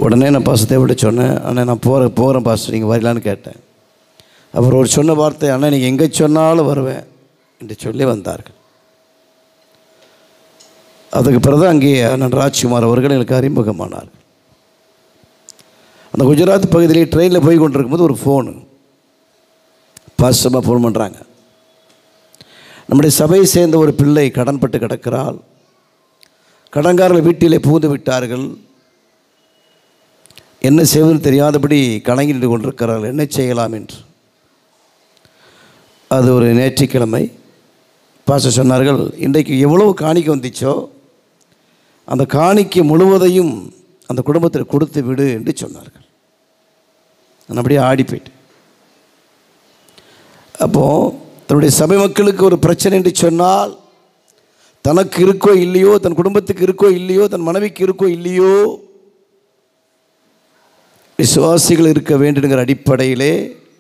உடனே நான் பாஸ்டர் தேவட்ட சொன்னேன், அண்ணன் நான் போகிறேன் பாஸ்டர், நீங்கள் வரலான்னு கேட்டேன். அவர் ஒரு சொன்ன வார்த்தை, அண்ணன் நீங்கள் எங்கே சொன்னாலும் வருவேன் என்று சொல்லி வந்தார்கள். அதுக்கு பிறகு அங்கே அண்ணன் ராஜ்குமார் அவர்கள் எனக்கு அறிமுகமானார்கள். அந்த குஜராத் பகுதியிலே ட்ரெயினில் போய் கொண்டிருக்கும்போது ஒரு ஃபோனு பாஸ்டமாக ஃபோன் பண்ணுறாங்க. நம்முடைய சபையை சேர்ந்த ஒரு பிள்ளை கடன்பட்டு கிடக்கிறாள், கடன்காரர்கள் வீட்டிலே புகுந்து விட்டார்கள், என்ன செய்வதுன்னு தெரியாதபடி கலங்கி கொண்டிருக்கிறார்கள், என்ன செய்யலாம் என்று. அது ஒரு ஞாயிற்றுக்கிழமை. பாஸ்டர் சொன்னார்கள், இன்றைக்கு எவ்வளவு காணிக்கை வந்துச்சோ அந்த காணிக்கை முழுவதையும் அந்த குடும்பத்தில் கொடுத்து விடு என்று சொன்னார்கள். நான் அப்படியே ஆடி போயிட்டேன். அப்போது தன்னுடைய சபை மக்களுக்கு ஒரு பிரச்சனை என்று சொன்னால், தனக்கு இருக்கோ இல்லையோ, தன் குடும்பத்துக்கு இருக்கோ இல்லையோ, தன் மனைவிக்கு இருக்கோ இல்லையோ, விசுவாசிகள் இருக்க வேண்டுங்கிற அடிப்படையிலே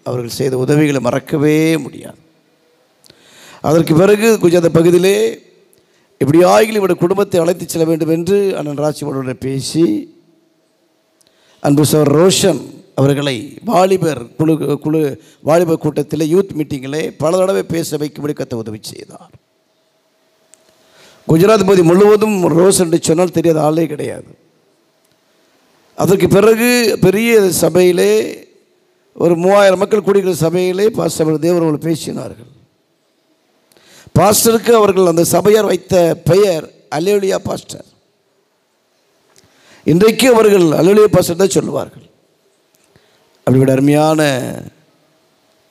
அவர்கள் செய்த உதவிகளை மறக்கவே முடியாது. அதற்கு பிறகு குஜராத் பகுதியிலே எப்படியாகிலும் இவருடைய குடும்பத்தை அழைத்து செல்ல வேண்டும் என்று அண்ணன் ராஜ்குமாருடன் பேசி அன்பு சகோதரர் ரோஷன் அவர்களை வாலிபர் வாலிபர் கூட்டத்தில் யூத் மீட்டிங்கில் பல தடவை பேச வைக்கும்படி கத்த உதவி செய்தார். குஜராத் பகுதி முழுவதும் ரோஷன் என்று சொன்னால் தெரியாத ஆளே கிடையாது. அதற்கு பிறகு பெரிய சபையிலே ஒரு 3000 மக்கள் கூடுகிற சபையிலே பாஸ்டர் தேவர்கள் பேசினார்கள். பாஸ்டருக்கு அவர்கள் அந்த சபையார் வைத்த பெயர் அல்லேலூயா பாஸ்டர். இன்றைக்கு அவர்கள் அல்லேலூயா பாஸ்டர் தான் சொல்லுவார்கள். அப்படிப்பட்ட அருமையான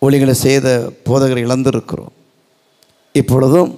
ஊழியங்களை செய்த போதகரை இழந்திருக்கிறோம். இப்பொழுதும்